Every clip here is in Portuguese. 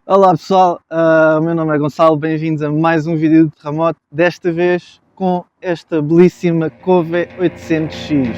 Olá pessoal, o meu nome é Gonçalo, bem-vindos a mais um vídeo de terremoto, desta vez com esta belíssima Cove 800X.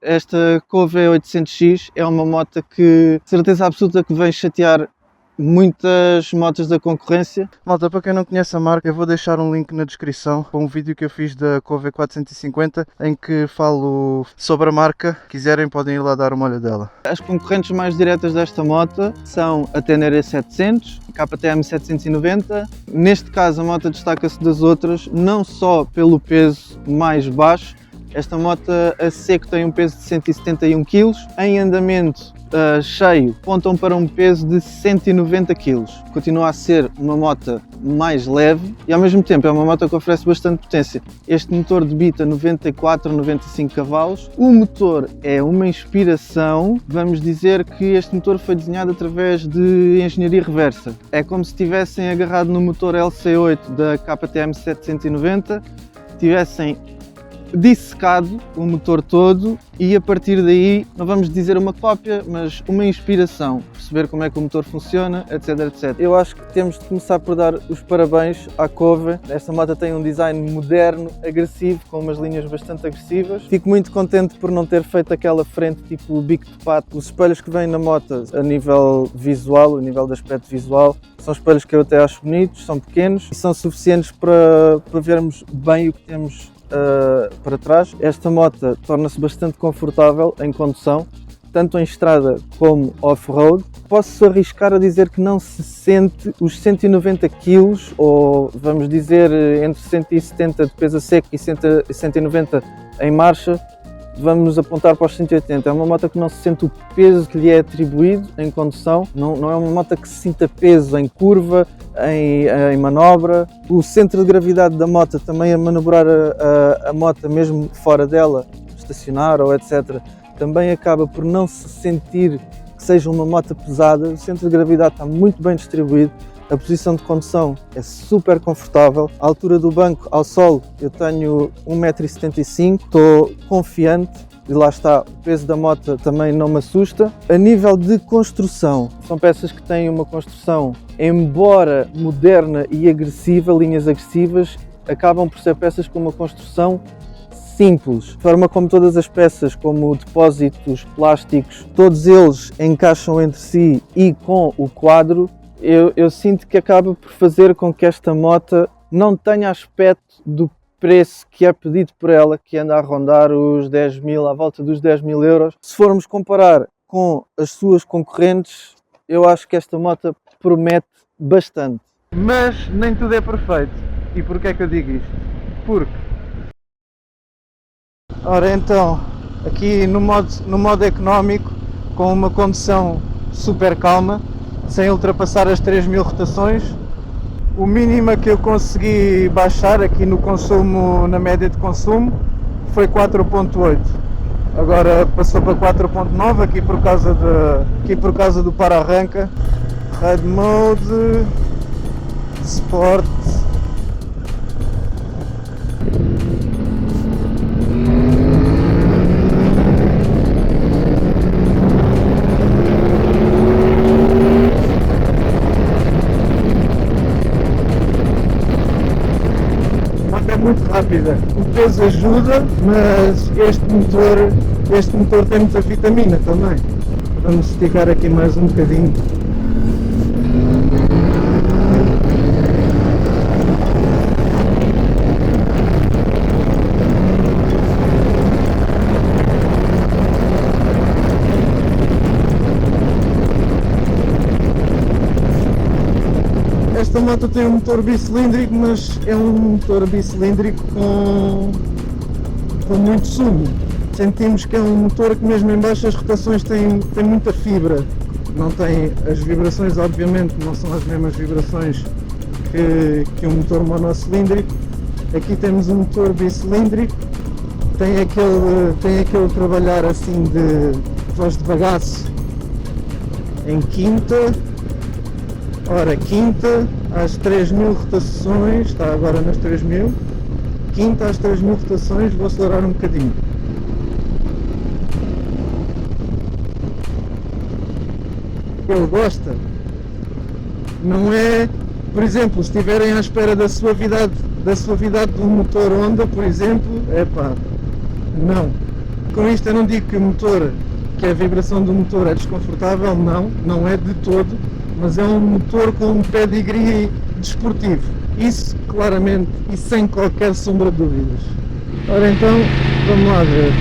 Esta Cove 800X é uma moto que, de certeza absoluta, que vem chatear muitas motos da concorrência. Malta, para quem não conhece a marca, eu vou deixar um link na descrição para um vídeo que eu fiz da Cove 450 em que falo sobre a marca. Se quiserem podem ir lá dar uma olhadela. As concorrentes mais diretas desta moto são a Tenere 700, a KTM 790. Neste caso a moto destaca-se das outras não só pelo peso mais baixo. Esta moto a seco tem um peso de 171 kg, em andamento cheio apontam para um peso de 190 kg. Continua a ser uma moto mais leve e ao mesmo tempo é uma moto que oferece bastante potência. Este motor debita 94-95 cavalos. O motor é uma inspiração, vamos dizer que este motor foi desenhado através de engenharia reversa. É como se tivessem agarrado no motor LC8 da KTM 790, tivessem dissecado o motor todo e a partir daí, não vamos dizer uma cópia, mas uma inspiração, perceber como é que o motor funciona, etc, etc. Eu acho que temos de começar por dar os parabéns à Cove. Esta moto tem um design moderno, agressivo, com umas linhas bastante agressivas. Fico muito contente por não ter feito aquela frente tipo bico de pato. Os espelhos que vêm na moto a nível visual, a nível de aspecto visual, são espelhos que eu até acho bonitos, são pequenos e são suficientes para vermos bem o que temos para trás. Esta moto torna-se bastante confortável em condução, tanto em estrada como off-road. Posso arriscar a dizer que não se sente os 190 kg, ou vamos dizer entre 170 de peso a seco e 190 em marcha, vamos apontar para os 180. É uma moto que não se sente o peso que lhe é atribuído em condução, não é uma moto que se sinta peso em curva, em manobra. O centro de gravidade da moto também a manobrar a moto mesmo fora dela, estacionar ou etc, também acaba por não se sentir que seja uma moto pesada. O centro de gravidade está muito bem distribuído. A posição de condução é super confortável. A altura do banco ao solo eu tenho 1,75 m, estou confiante e lá está, o peso da moto também não me assusta. A nível de construção, são peças que têm uma construção, embora moderna e agressiva, linhas agressivas, acabam por ser peças com uma construção simples. De forma como todas as peças, como depósitos, plásticos, todos eles encaixam entre si e com o quadro, eu sinto que acaba por fazer com que esta moto não tenha aspecto do preço que é pedido por ela, que anda a rondar os 10 mil, à volta dos 10 mil euros. Se formos comparar com as suas concorrentes, eu acho que esta moto promete bastante. Mas nem tudo é perfeito. E porquê é que eu digo isto? Porque, ora então, aqui no modo económico, com uma condução super calma, sem ultrapassar as 3000 rotações, o mínimo que eu consegui baixar aqui no consumo, na média de consumo, foi 4.8. Agora passou para 4.9 aqui por causa do para-arranca. Ride Mode, Sport. Muito rápida, o peso ajuda, mas este motor tem muita vitamina também. Vamos esticar aqui mais um bocadinho. Esta moto tem um motor bicilíndrico, mas é um motor bicilíndrico com muito sumo. Sentimos que é um motor que mesmo em baixas rotações tem muita fibra. Não tem as vibrações, obviamente, não são as mesmas vibrações que um motor monocilíndrico. Aqui temos um motor bicilíndrico tem aquele trabalhar assim de voz de bagaço em quinta. Ora, quinta às 3000 rotações, está agora nas 3000. Quinta às 3000 rotações, vou acelerar um bocadinho. Ele gosta. Não é, por exemplo, se estiverem à espera da suavidade de um motor Honda, por exemplo, não. Com isto eu não digo que o motor, que a vibração do motor é desconfortável, não é de todo, mas é um motor com um pedigree desportivo. Isso claramente e sem qualquer sombra de dúvidas. Ora então, vamos lá ver.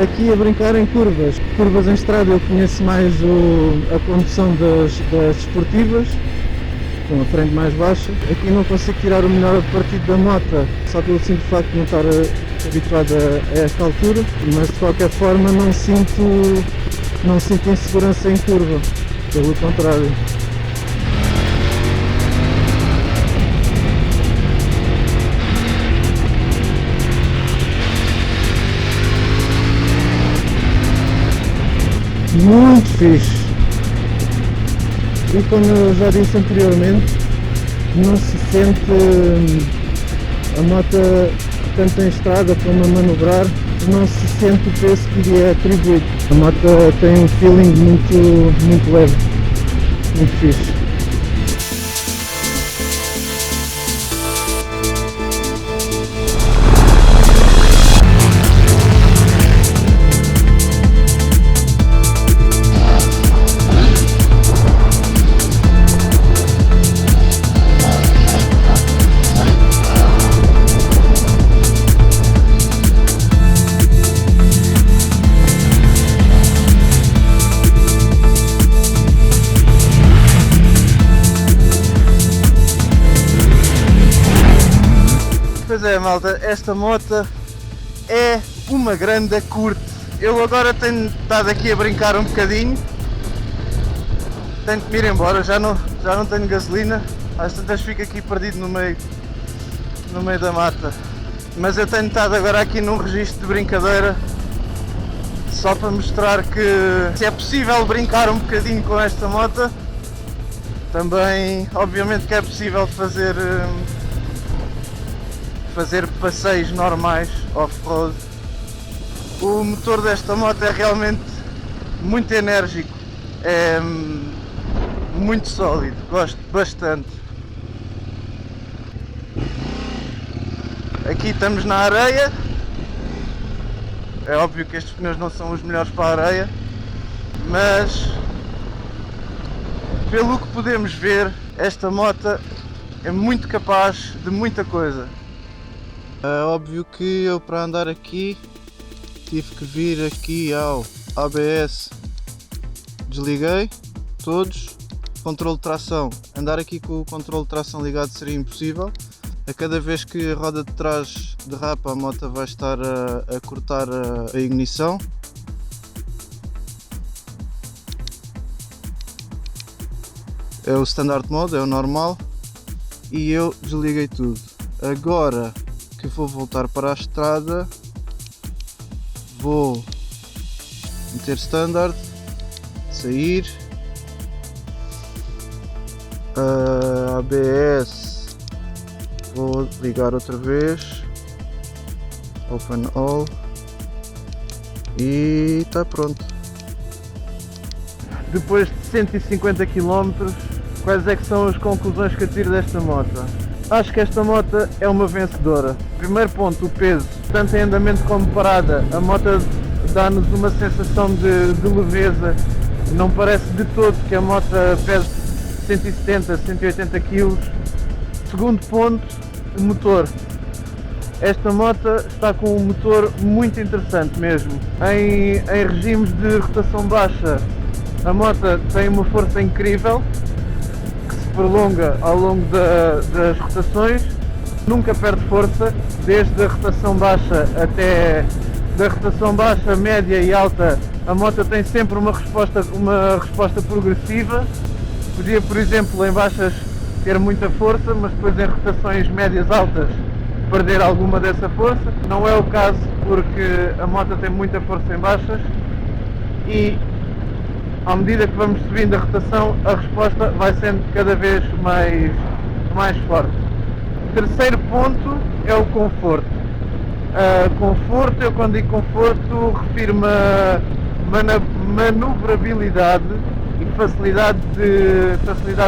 Aqui a brincar em curvas em estrada eu conheço mais a condução das desportivas, com a frente mais baixa. Aqui não consigo tirar o melhor partido da moto, só pelo simples facto de não estar habituado a esta altura, mas de qualquer forma não sinto insegurança em curva, pelo contrário. Muito fixe. E como eu já disse anteriormente, não se sente a moto tanto em estrada como a manobrar, não se sente o peso que lhe é atribuído. A moto tem um feeling muito leve, muito fixe. Pois é, malta, esta moto é uma grande curte. Eu agora tenho estado aqui a brincar um bocadinho, tenho que me ir embora, já não tenho gasolina, às tantas fico aqui perdido no meio da mata. Mas eu tenho estado agora aqui num registro de brincadeira, só para mostrar que se é possível brincar um bocadinho com esta moto, também obviamente que é possível fazer passeios normais off-road. O motor desta moto é realmente muito enérgico, é muito sólido, gosto bastante. Aqui estamos na areia, é óbvio que estes pneus não são os melhores para a areia, mas pelo que podemos ver, esta moto é muito capaz de muita coisa. É óbvio que eu, para andar aqui, tive que vir aqui ao ABS, desliguei todos, controle de tração. Andar aqui com o controle de tração ligado seria impossível. A cada vez que a roda de trás derrapa, a moto vai estar a cortar a ignição. É o Standard Mode, é o normal, e eu desliguei tudo. Agora que vou voltar para a estrada, vou meter Standard, sair, ABS, vou ligar outra vez, Open All, e está pronto. Depois de 150 km, quais é que são as conclusões que eu tiro desta moto? Acho que esta moto é uma vencedora. Primeiro ponto, o peso. Tanto em andamento como parada, a moto dá-nos uma sensação de leveza. Não parece de todo que a moto pese 170, 180 kg. Segundo ponto, o motor. Esta moto está com um motor muito interessante mesmo. Em regimes de rotação baixa, a moto tem uma força incrível que se prolonga ao longo das rotações, nunca perde força, desde a rotação baixa até da rotação baixa, média e alta. A moto tem sempre uma resposta progressiva. Podia, por exemplo, em baixas ter muita força, mas depois em rotações médias altas perder alguma dessa força. Não é o caso, porque a moto tem muita força em baixas e à medida que vamos subindo a rotação, a resposta vai sendo cada vez mais forte. Terceiro ponto é o conforto. Conforto, eu quando digo conforto, refiro-me a manobrabilidade e facilidade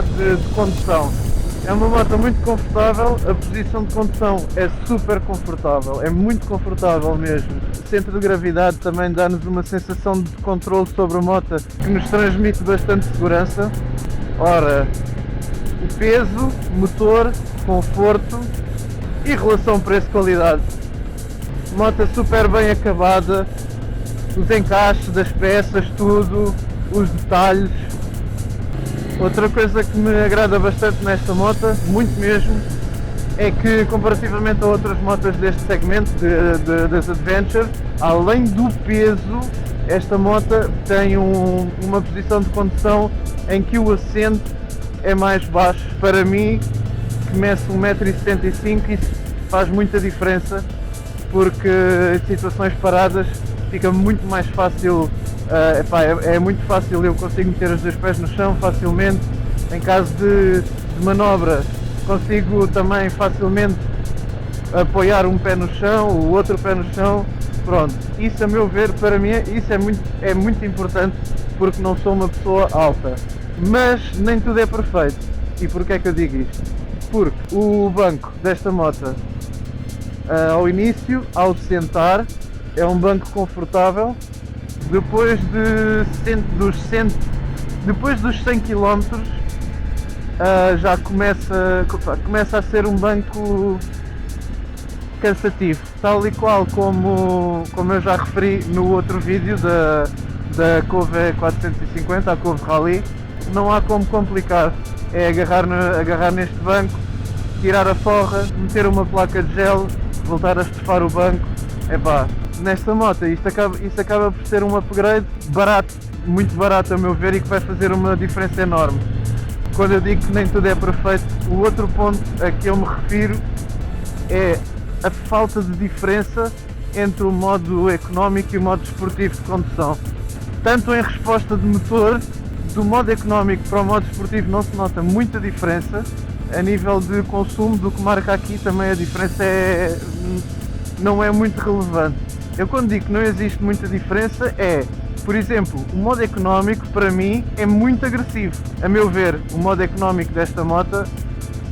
de condução. É uma moto muito confortável, a posição de condução é super confortável, é muito confortável mesmo. O centro de gravidade também dá-nos uma sensação de controle sobre a moto que nos transmite bastante segurança. Ora, o peso, motor, conforto e relação preço-qualidade. Moto super bem acabada, os encaixes das peças, tudo, os detalhes. Outra coisa que me agrada bastante nesta moto, muito mesmo, é que comparativamente a outras motos deste segmento das Adventure, além do peso, esta moto tem uma posição de condução em que o assento é mais baixo. Para mim, que meço 1,75 m, isso faz muita diferença, porque em situações paradas fica muito mais fácil. É muito fácil, eu consigo meter os dois pés no chão facilmente. Em caso de manobras, consigo também facilmente apoiar um pé no chão, o outro pé no chão. Pronto, isso a meu ver, para mim, isso é muito importante, porque não sou uma pessoa alta. Mas nem tudo é perfeito. E porquê é que eu digo isto? Porque o banco desta moto, ao início, ao sentar, é um banco confortável. Depois dos 100 km já começa a ser um banco cansativo, tal e qual como eu já referi no outro vídeo da Cove 450, a Cove Rally. Não há como complicar, é agarrar neste banco, tirar a forra, meter uma placa de gel, voltar a estufar o banco. Nesta moto isto acaba por ser um upgrade barato, muito barato a meu ver, e que vai fazer uma diferença enorme. Quando eu digo que nem tudo é perfeito, o outro ponto a que eu me refiro é a falta de diferença entre o modo económico e o modo desportivo de condução. Tanto em resposta de motor, do modo económico para o modo desportivo não se nota muita diferença. A nível de consumo, do que marca aqui, também a diferença não é muito relevante. Eu quando digo que não existe muita diferença por exemplo, o modo económico para mim é muito agressivo. A meu ver, o modo económico desta moto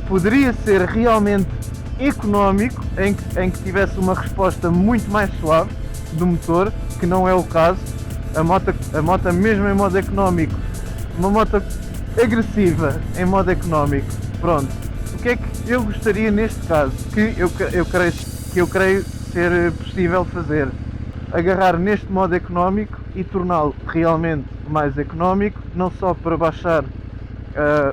poderia ser realmente económico, em que tivesse uma resposta muito mais suave do motor, que não é o caso. A moto mesmo em modo económico, uma moto agressiva em modo económico. Pronto. O que é que eu gostaria neste caso, que eu creio ser possível fazer? Agarrar neste modo económico e torná-lo realmente mais económico, não só para baixar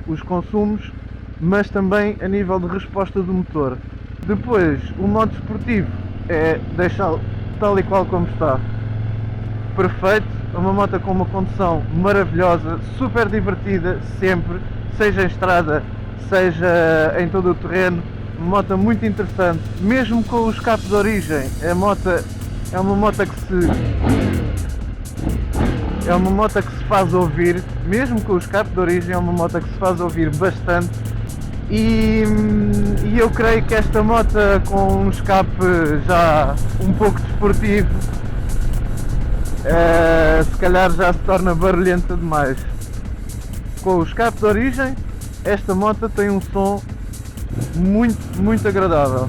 os consumos, mas também a nível de resposta do motor. Depois, o modo esportivo é deixá-lo tal e qual como está. Perfeito, uma moto com uma condução maravilhosa, super divertida sempre, seja em estrada, seja em todo o terreno. Uma moto muito interessante, mesmo com o escape de origem. É uma moto que se faz ouvir, mesmo com o escape de origem, é uma moto que se faz ouvir bastante. E eu creio que esta moto, com um escape já um pouco desportivo, se calhar já se torna barulhenta demais. Com o escape de origem, esta moto tem um som muito agradável.